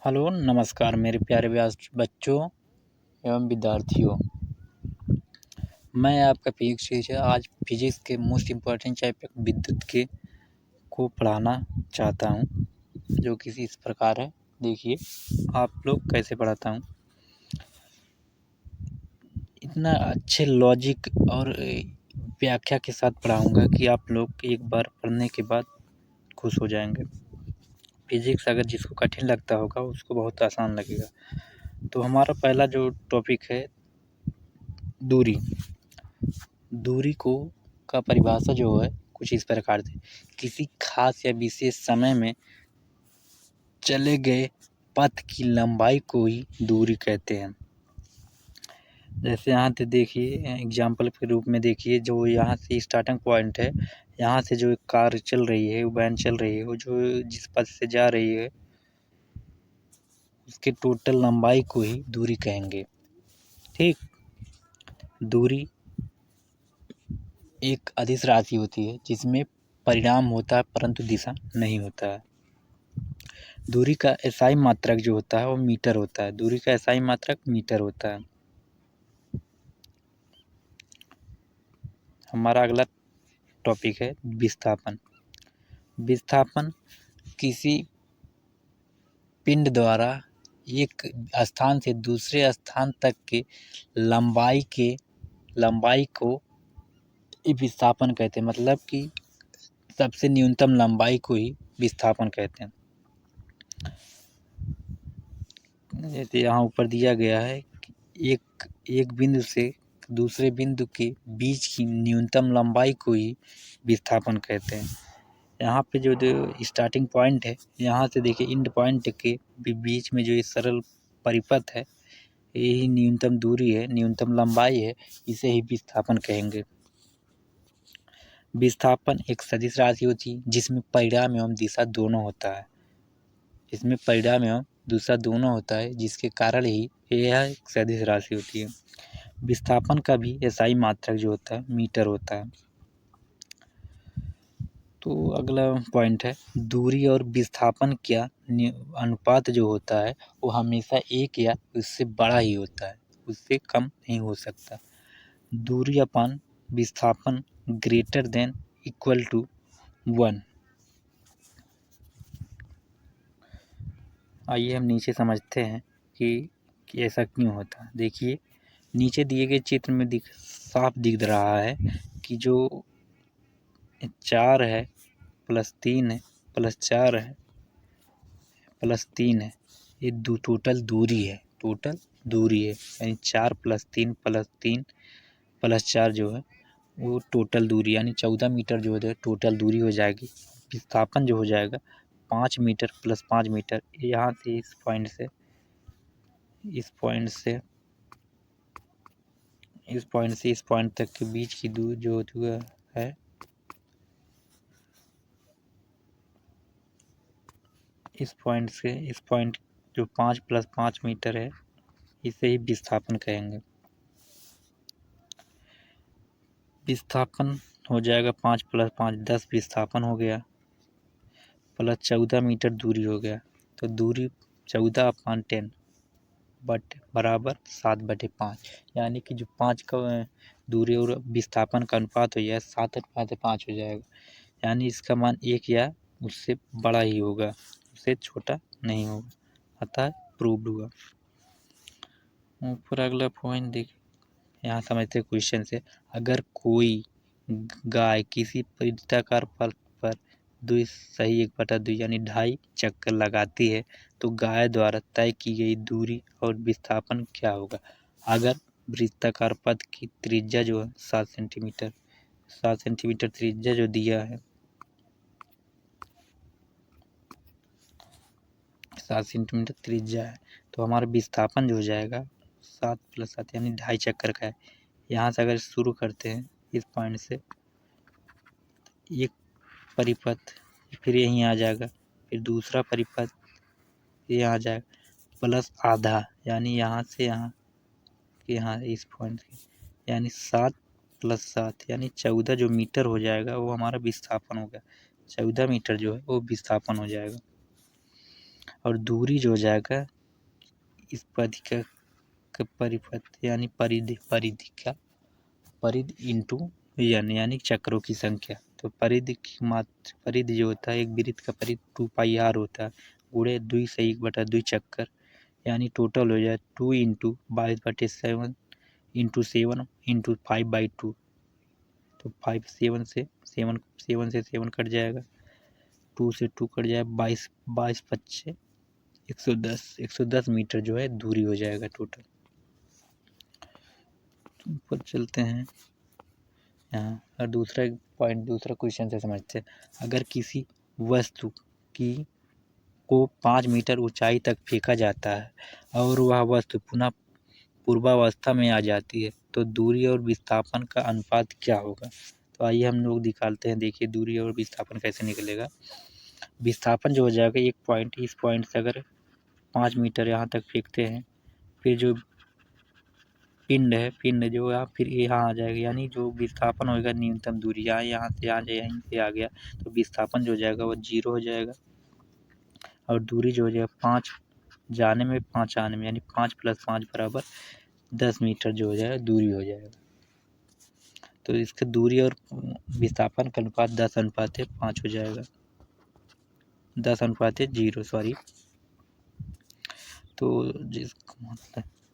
Hello नमस्कार मेरे प्यारे बच्चों एवं विद्यार्थियों। मैं आपका फिजिक्स टीचर आज फिजिक्स के मोस्ट इम्पॉर्टेंट चैप्टर विद्युत के को पढ़ाना चाहता हूँ, जो कि इस प्रकार है। देखिए आप लोग कैसे पढ़ाता हूँ। इतना अच्छे लॉजिक और व्याख्या के साथ पढ़ाऊँगा कि आप लोग एक बार पढ़ने के बाद खुश हो जाएंगे। फिजिक्स अगर जिसको कठिन लगता होगा उसको बहुत आसान लगेगा। तो हमारा पहला जो टॉपिक है दूरी। दूरी को का परिभाषा जो है कुछ इस प्रकार से, किसी खास या विशेष समय में चले गए पथ की लंबाई को ही दूरी कहते हैं। जैसे यहाँ से देखिए एग्जाम्पल के रूप में देखिए, जो यहाँ से स्टार्टिंग पॉइंट है, यहाँ से जो कार चल रही है, वैन चल रही है, वो जो जिस पथ से जा रही है उसके टोटल लंबाई को ही दूरी कहेंगे। ठीक, दूरी एक अदिश राशि होती है जिसमें परिणाम होता है परंतु दिशा नहीं होता है। दूरी का एसआई मात्रक जो होता है वो मीटर होता है। दूरी का एसआई मात्रक मीटर होता है। हमारा अगला टॉपिक है विस्थापन। विस्थापन किसी पिंड द्वारा एक स्थान से दूसरे स्थान तक के लंबाई को विस्थापन कहते हैं। मतलब कि सबसे न्यूनतम लंबाई को ही विस्थापन कहते हैं। जैसे यहाँ ऊपर दिया गया है कि एक बिंदु से दूसरे बिंदु के बीच की न्यूनतम लंबाई को ही विस्थापन कहते हैं। यहाँ पे जो स्टार्टिंग पॉइंट है, यहाँ से देखिए एंड पॉइंट के बीच में जो ये सरल परिपथ है, यही न्यूनतम दूरी है, न्यूनतम लंबाई है, इसे ही विस्थापन कहेंगे। विस्थापन एक सदिश राशि होती है जिसमें परिमाण एवं दिशा दोनों होता है। इसमें परिमाण एवं दूसरा दोनों होता है, जिसके कारण ही यह एक सदिश राशि होती है। विस्थापन का भी एसआई मात्रक जो होता है मीटर होता है। तो अगला पॉइंट है दूरी और विस्थापन का अनुपात जो होता है वो हमेशा एक या उससे बड़ा ही होता है, उससे कम नहीं हो सकता। दूरी अपान विस्थापन ग्रेटर देन इक्वल टू 1। आइए हम नीचे समझते हैं कि ऐसा क्यों होता है। देखिए नीचे दिए गए चित्र में साफ दिख रहा है कि जो 4 है प्लस 3 है प्लस 4 है प्लस 3 है, ये टोटल दूरी है। यानी 4 प्लस 3 प्लस 3 प्लस 4 जो है वो टोटल दूरी यानी 14 मीटर जो है टोटल दूरी हो जाएगी। विस्थापन जो हो जाएगा 5 मीटर प्लस 5 मीटर। यहाँ से इस पॉइंट से इस पॉइंट तक के बीच की दूरी जो होती है इस पॉइंट से इस पॉइंट जो 5 प्लस 5 मीटर है, इसे ही विस्थापन कहेंगे। विस्थापन हो जाएगा 5 प्लस 5 10 विस्थापन हो गया, प्लस 14 मीटर दूरी हो गया। तो दूरी 14/10 बराबर 7/5, यानी कि जो 5 का दूरी और विस्थापन का अनुपात हो जाए 7/5 हो जाएगा। यानी इसका मान 1 या उससे बड़ा ही होगा, उससे छोटा नहीं होगा, अतः प्रूव्ड हुआ। ऊपर अगला पॉइंट देखिए, यहाँ समझते क्वेश्चन से। अगर कोई गाय किसी वृत्ताकार पथ पर 2 सही 1/2 यानी 2.5 चक्कर लगाती है तो गाय द्वारा तय की गई दूरी और विस्थापन क्या होगा। अगर वृत्ताकार पथ की त्रिज्या जो है 7 सेंटीमीटर त्रिज्या जो दिया है 7 सेंटीमीटर त्रिज्या है, तो हमारा विस्थापन जो हो जाएगा 7 + 7 यानी 2.5 चक्कर का है। यहाँ से अगर शुरू करते हैं इस पॉइंट से एक परिपथ, फिर यहीं आ जाएगा, फिर दूसरा परिपथ ये आ जाएगा प्लस आधा, यानी यहाँ से यहाँ इस पॉइंट से, यानी 7 + 7 यानी 14 जो मीटर हो जाएगा वो हमारा विस्थापन हो गया। 14 मीटर जो है वो विस्थापन हो जाएगा। और दूरी जो हो जाएगा इस परिधि का परिपथ यानी परिधि इंटू यन यानी चक्रों की संख्या। तो परिधि जो होता है एक वृत्त का परिधि 2πr होता है गुणे 2 से 1/2 चक्कर यानी टोटल हो जाए 2 इंटू 22/7 इंटू 7 इंटू 5/2। तो 7 से 7 कट जाएगा, 2 से 2 कट जाएगा, 22 25 110 मीटर जो है दूरी हो जाएगा टोटल। ऊपर चलते हैं यहाँ और दूसरा क्वेश्चन से समझते हैं। अगर किसी वस्तु को 5 मीटर ऊंचाई तक फेंका जाता है और वह वस्तु पुनः पूर्वावस्था में आ जाती है तो दूरी और विस्थापन का अनुपात क्या होगा। तो आइए हम लोग निकालते हैं। देखिए दूरी और विस्थापन कैसे निकलेगा। विस्थापन जो हो जाएगा इस पॉइंट से अगर 5 मीटर यहाँ तक फेंकते हैं, फिर जो पिंड जो यहाँ फिर यहाँ आ जाएगा, यानी जो विस्थापन होगा न्यूनतम दूरी यहाँ से यहीं से आ गया तो विस्थापन जो हो जाएगा वो 0 हो जाएगा और दूरी जो हो जाएगा 5 जाने में 5 आने में यानी 5 + 5 = 10 मीटर जो हो जाएगा दूरी हो जाएगा। तो इसका दूरी और विस्थापन का अनुपात 10:5 हो जाएगा, 10:0 सॉरी। तो जिसको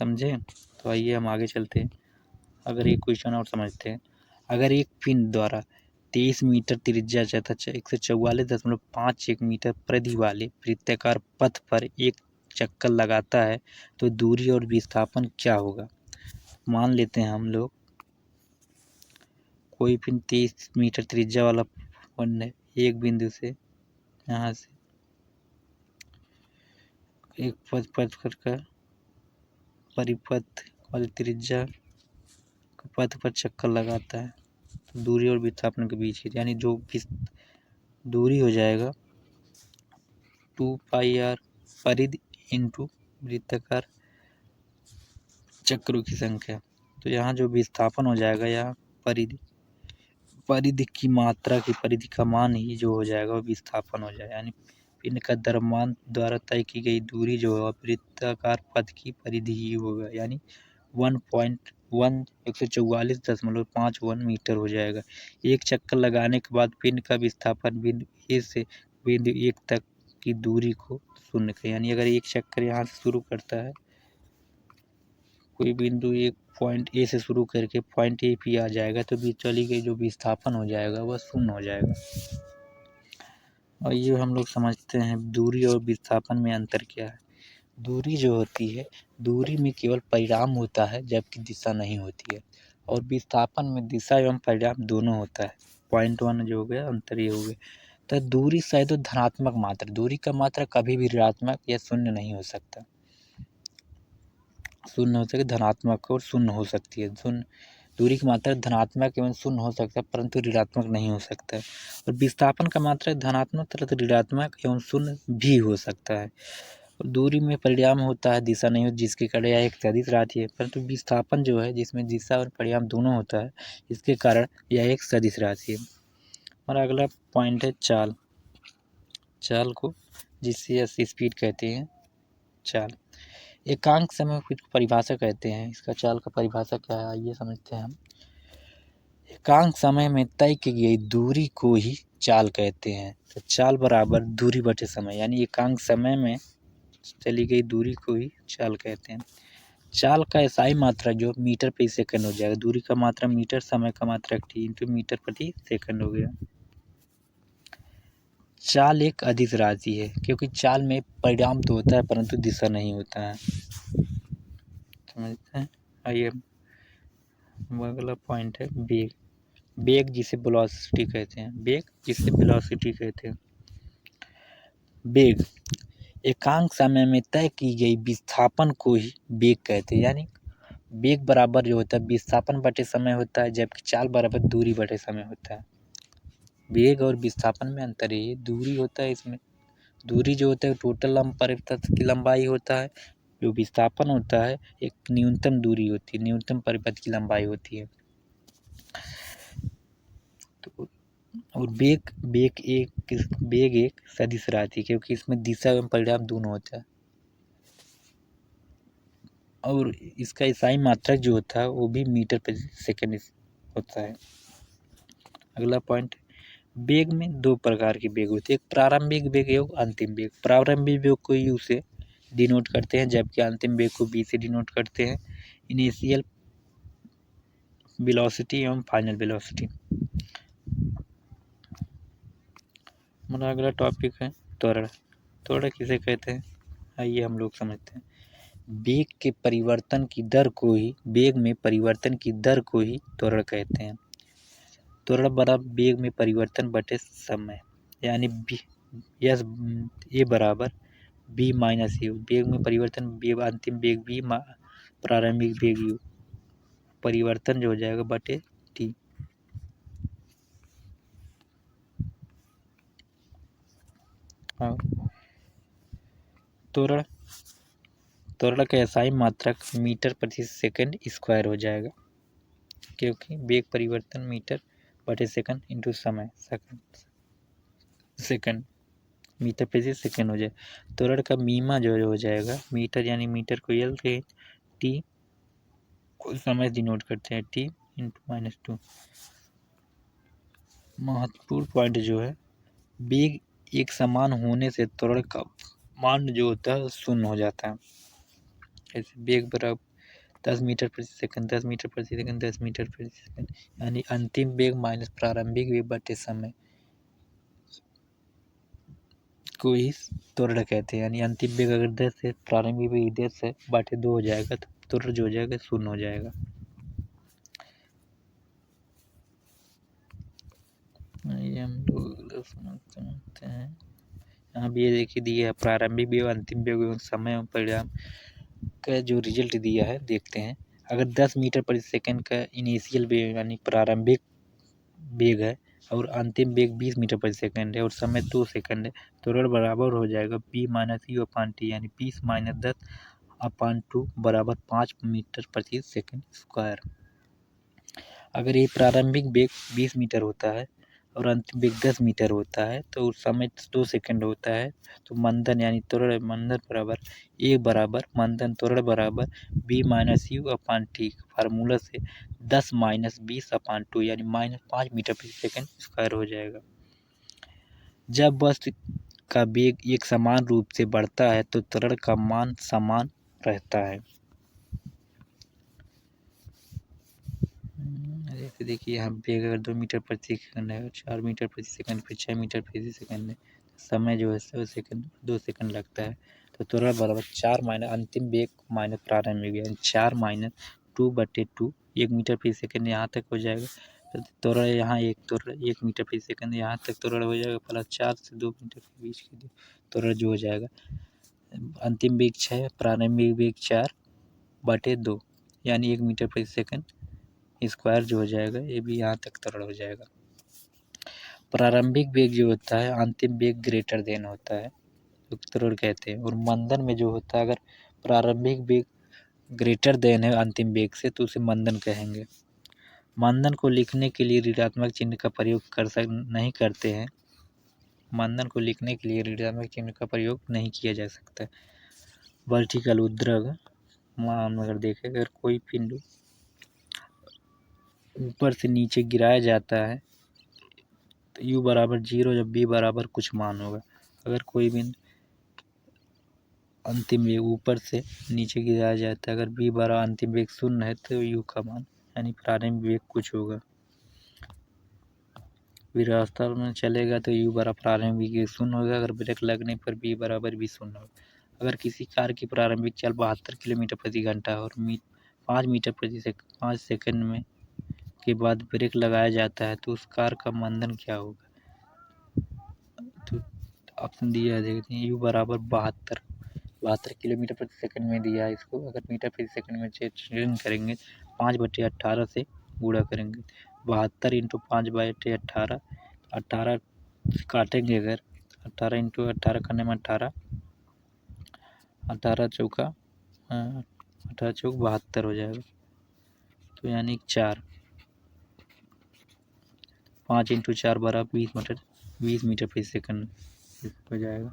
समझे तो आइए हम आगे चलते हैं। अगर एक क्वेश्चन और समझते हैं। अगर एक पिंड द्वारा 23 मीटर त्रिज्या तथा 144.51 मीटर परिधि वाले वृत्ताकार पथ पर एक चक्कर लगाता है तो दूरी और विस्थापन क्या होगा। मान लेते हैं हम लोग कोई पिंड 23 मीटर त्रिज्या वाला पिंड है, एक बिंदु से यहाँ से एक पथ का परिपथ वाली त्रिज्या पथ पर चक्कर लगाता है तो दूरी और विस्थापन के बीच की यानी जो दूरी हो जाएगा 2πr परिधि इंटू वृत्ताकार चक्रों की संख्या। तो यहाँ जो विस्थापन हो जाएगा यहाँ परिधि की मात्रा की परिधि का मान ही जो हो जाएगा वो विस्थापन हो जाएगा, यानी पिंड का द्रव्यमान द्वारा तय की गई दूरी जो है वृत्ताकार पथ की परिधि ही होगा, यानी 144.51 मीटर हो जाएगा। एक चक्कर लगाने के बाद पिंड का विस्थापन बिंदु ए से बिंदु 1 तक की दूरी को शून्य करें, यानी अगर एक चक्कर यहाँ से शुरू करता है कोई बिंदु एक पॉइंट ए से शुरू करके पॉइंट ए पे आ जाएगा तो चली गई जो विस्थापन हो जाएगा वह शून्य हो जाएगा। और ये हम लोग समझते हैं दूरी और विस्थापन में अंतर क्या है। दूरी जो होती है दूरी में केवल परिमाण होता है जबकि दिशा नहीं होती है, और विस्थापन में दिशा एवं परिमाण दोनों होता है। पॉइंट 1 जो हो गया अंतर ये हो गया। तो दूरी शायद धनात्मक मात्रा, दूरी का मात्रा कभी भी ऋणात्मक या शून्य नहीं हो सकता, शून्य हो सकता धनात्मक और शून्य हो सकती है। शून्य दूरी की मात्रा धनात्मक एवं शून्य हो सकता है परंतु ऋणात्मक नहीं हो सकता है। और विस्थापन का मात्रा धनात्मक तथा ऋणात्मक एवं शून्य भी हो सकता है। दूरी में परिमाण होता है दिशा नहीं होती जिसके कारण यह एक सदिश राशि है, परंतु विस्थापन जो है जिसमें दिशा और परिमाण दोनों होता है इसके कारण यह एक सदिश राशि है। और अगला पॉइंट है चाल को जिससे स्पीड कहते हैं चाल। एकांक समय की परिभाषा कहते हैं, इसका चाल का परिभाषा क्या है आइए समझते हैं हम। एकांक समय में तय की गई दूरी को ही चाल कहते हैं। तो चाल बराबर दूरी बटे समय, यानी एकांक समय में चली गई दूरी को ही चाल कहते हैं। चाल का SI मात्रा जो मीटर प्रति सेकंड हो जाएगा, दूरी का मात्रा मीटर, समय का मात्रा t इंटू मीटर प्रति सेकंड हो गया। चाल एक अदिश राशि है क्योंकि चाल में परिमाण तो होता है परंतु दिशा नहीं होता है, समझते हैं। आइए अगला पॉइंट है वेग जिसे वेलोसिटी कहते हैं। वेग एकांक समय में तय की गई विस्थापन को ही वेग कहते हैं, यानी वेग बराबर जो होता है विस्थापन बटे समय होता है जबकि चाल बराबर दूरी बटे समय होता है। वेग और विस्थापन में अंतर है, दूरी होता है इसमें दूरी जो होता है टोटल परिपथ की लंबाई होता है, जो विस्थापन होता है एक न्यूनतम दूरी होती है, न्यूनतम परिपथ की लंबाई होती है। तो और बेग एक सदिश राशि, क्योंकि इसमें दिशा एवं परिणाम दोनों होता है। और इसका ईसाई मात्रक जो होता है वो भी मीटर प्रति सेकंड होता है। अगला पॉइंट, बेग में दो प्रकार के बेग होते हैं, एक प्रारंभिक बेग और अंतिम बेग। प्रारंभिक बेग को यू से डिनोट करते हैं, जबकि अंतिम बेग को बी से डिनोट करते हैं। इनिशियल वेलोसिटी एवं फाइनल वेलोसिटी। हमारा अगला टॉपिक है त्वरण। त्वरण किसे कहते हैं, आइए हम लोग समझते हैं। बेग के परिवर्तन की दर को ही बेग में परिवर्तन की दर को ही त्वरण कहते हैं। त्वरण बराबर बेग में परिवर्तन बटे समय, यानी यस ए बराबर बी माइनस यू। बेग में परिवर्तन बेग अंतिम बेग बी प्रारंभिक बेग यू, परिवर्तन जो हो जाएगा बटे टी। त्वरण का एसआई मात्रक मीटर प्रति सेकंड स्क्वायर हो जाएगा, क्योंकि बेग परिवर्तन मीटर बटे सेकंड इंटू समय सेकंड मीटर प्रति सेकंड हो जाए। त्वरण का मीमा जो हो जाएगा मीटर, यानी मीटर को एल से टी को समय डिनोट करते हैं, टी इंटू -2। महत्वपूर्ण पॉइंट जो है, बेग एक समान होने से त्वरण का मान जो होता है शून्य हो जाता है। जैसे बेग बराबर 10 मीटर प्रति सेकंड, 10 मीटर प्रति सेकंड, 10 मीटर प्रति सेकंड, यानी अंतिम बेग माइनस प्रारंभिक बेग बटे समय को ही त्वरण कहते हैं। यानी अंतिम बेग अगर 10 है, प्रारंभिक बेग 10 है, बटे 2 हो जाएगा, तो त्वरण जो हो जाएगा शून्य हो जाएगा। ये हम लोग समझते हैं। यहाँ भी ये देखिए दिया है प्रारंभिक बेग, अंतिम बेग एवं समय एवं परिणाम का जो रिजल्ट दिया है देखते हैं। अगर 10 मीटर प्रति सेकंड का इनिशियल बेग यानी प्रारंभिक बेग है और अंतिम बेग 20 मीटर प्रति सेकंड है और समय 2 सेकंड है, त्वरण बराबर हो जाएगा B minus U upon T, यानी 20 माइनस 10 अपान 2 बराबर 5 मीटर प्रति सेकंड स्क्वायर। अगर ये प्रारंभिक बेग 20 मीटर होता है और अंतिम बेग 10 मीटर होता है तो उस समय 2 सेकंड होता है, तो मंदन यानी त्वरण मंदन बराबर ए बराबर मंदन त्वरण बराबर B minus U upon T, formula से 10 माइनस 20 अपान 2 यानी -5 मीटर प्रति सेकंड स्क्वायर हो जाएगा। जब वस्तु का बेग एक समान रूप से बढ़ता है तो त्वरण का मान समान रहता है। जैसे देखिए यहाँ बेग अगर 2 मीटर प्रति सेकंड है, 4 मीटर प्रति सेकंड, फिर 6 मीटर प्रति सेकंड है, समय जो है 2 सेकंड लगता है, तो त्वरण बराबर 4 माइनस अंतिम बेग माइनस प्रारंभिक बेग, 4 माइनस 2/2 1 मीटर प्रति सेकंड यहाँ तक हो जाएगा। तो त्वरण यहाँ 1 मीटर प्रति सेकंड यहाँ तक त्वरण हो जाएगा, प्लस 4 से 2 मीटर के बीच के त्वरण जो हो जाएगा। अंतिम बेग 6, प्रारंभिक बेग 4/2 यानी 1 मीटर प्रति सेकंड स्क्वायर जो हो जाएगा, ये भी यहाँ तक त्वरण हो जाएगा। प्रारंभिक बेग जो होता है अंतिम बेग ग्रेटर देन होता है तो त्वरण कहते हैं। और मंदन में जो होता है अगर प्रारंभिक बेग ग्रेटर देन है अंतिम बेग से तो उसे मंदन कहेंगे। मंदन को लिखने के लिए ऋणात्मक चिन्ह का प्रयोग नहीं करते हैं। मंदन को लिखने के लिए ऋणात्मक चिन्ह का प्रयोग नहीं किया जा सकता। वर्टिकल उद्रग मान अगर देखें, अगर कोई पिंड ऊपर से नीचे गिराया जाता है तो u बराबर 0 जब b बराबर कुछ मान होगा। अगर कोई बिंदु अंतिम वेग ऊपर से नीचे गिराया जाता है, अगर b बराबर अंतिम वेग 0 है तो u का मान यानी प्रारंभिक वेग कुछ होगा। विरासत में चलेगा तो u बराबर प्रारंभिक वेग 0 होगा, अगर ब्रेक लगने पर b बराबर भी 0 होगा। अगर किसी कार की प्रारंभिक चाल 72 किलोमीटर प्रति घंटा और 5 सेकंड में के बाद ब्रेक लगाया जाता है तो उस कार का मंदन क्या होगा। तो ऑप्शन दिया है, देखते हैं। u बराबर 72 किलोमीटर प्रति सेकंड में दिया है इसको। अगर मीटर प्रति सेकंड में चेंज करेंगे 5/18 से गुणा करेंगे, 72 इंटू 5/18, 18 काटेंगे अगर 18 इंटू 18 करने में 18 चौका 18 चौक 72 हो जाएगा, तो यानी 4 5 × 4 = 20 मीटर प्रति सेकंड हो जाएगा।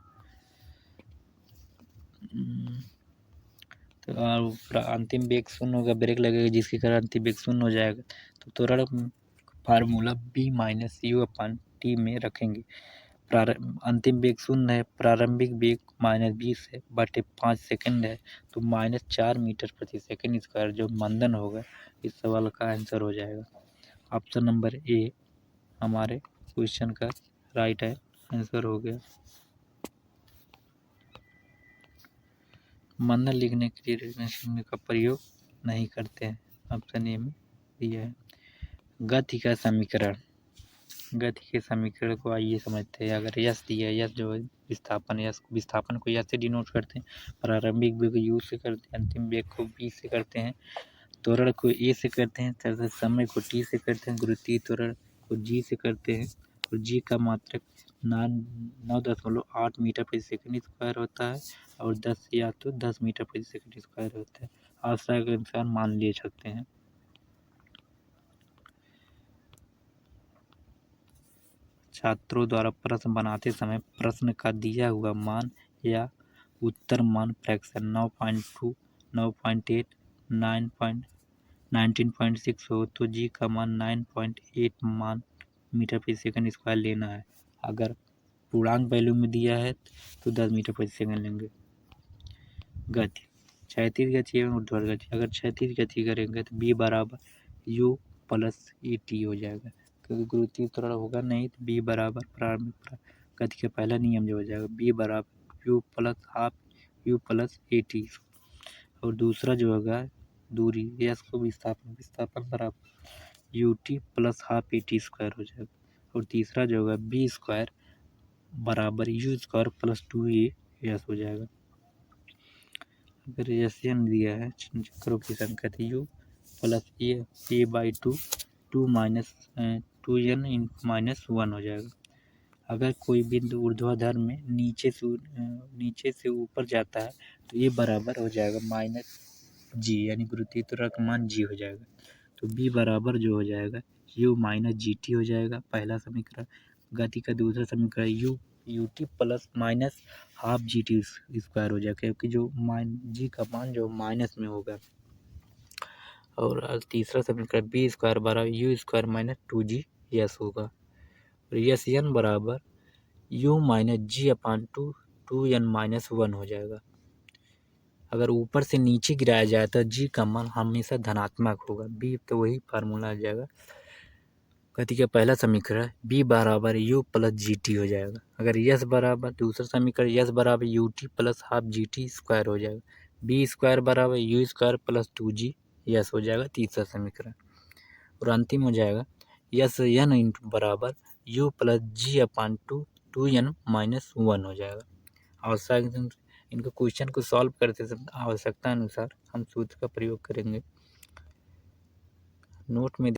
तो अंतिम वेग शून्य होगा, ब्रेक लगेगा जिसके कारण अंतिम वेग शून्य हो जाएगा। तो त्वरण फार्मूला B-U/T में रखेंगे। अंतिम वेग शून्य है, प्रारंभिक वेग -20 है बटे 5 सेकंड है, तो -4 मीटर प्रति सेकंड स्क्वायर जो मंदन होगा इस सवाल का आंसर हो जाएगा। ऑप्शन नंबर ए हमारे क्वेश्चन का राइट है, आंसर हो गया। मंदन लिखने के लिए रेखांकन का प्रयोग नहीं करते हैं, ऑप्शन ए में दिया है। गति का समीकरण, गति के समीकरण को आइए समझते हैं। अगर यस दिया है, यस जो है विस्थापन को यस से डिनोट करते हैं, प्रारंभिक वेग यू से करते हैं, अंतिम वेग को बी से करते हैं, त्वरण को ए से करते हैं तथा समय को टी से करते हैं, गुरुत्वीय त्वरण को जी से करते हैं और जी का मात्रक 9.8 मीटर प्रति सेकंड स्क्वायर होता है और 10 मीटर प्रति सेकंड स्क्वायर होता है। आवश्यकता के अनुसार मान ले सकते हैं। छात्रों द्वारा प्रश्न बनाते समय प्रश्न का दिया हुआ मान या उत्तर मान फ्रैक्शन 9.2, 9.8, 19.6 हो तो जी का मान 9.8 मान मीटर प्रति सेकंड स्क्वायर लेना है। अगर पूर्णांक वैल्यू में दिया है तो 10 मीटर प्रति सेकंड लेंगे। गति, क्षैतिज गति एवं ऊर्ध्वाधर गति। अगर क्षैतिज गति करेंगे तो B = U + ET हो जाएगा, क्योंकि गुरुत्वीय त्वरण होगा नहीं तो B बराबर प्रारंभिक गति का पहला नियम जो हो जाएगा B = U + ½ U + ET। और दूसरा जो होगा दूरी S को विस्थापन बराबर UT + ½ ET² हो जाएगा। और तीसरा जो होगा B² बराबर U² + 2A हो जाएगा। अगर एशियन दिया है चक्रों की संख्या तो U + A/2 2n-1 हो जाएगा। अगर कोई बिंदु ऊर्ध्वाधर में नीचे से ऊपर जाता है तो ये बराबर हो जाएगा -g, यानी गुरुत्वीय त्वरण का मान g हो जाएगा। तो B बराबर जो हो जाएगा U - GT हो जाएगा पहला समीकरण। गति का दूसरा समीकरण UT + -½ GT² हो जाएगा, क्योंकि जो g का मान जो माइनस में होगा। और तीसरा समीकरण B² = U² - 2G होगा। और Sn बराबर U - G/2 2n-1 हो जाएगा। अगर ऊपर से नीचे गिराया जाए तो g का मान हमेशा धनात्मक होगा। B तो वही फार्मूला आ जाएगा। गति का पहला समीकरण B = U + GT हो जाएगा। अगर S बराबर दूसरा समीकरण S = UT + ½ GT² हो जाएगा। B² = U² + 2G हो जाएगा तीसरा समीकरण। और अंतिम हो जाएगा Sn बराबर U + G/2 2n-1 हो जाएगा। आवश्यक इनको क्वेश्चन को सॉल्व करते समय आवश्यकता अनुसार हम सूत्र का प्रयोग करेंगे। नोट में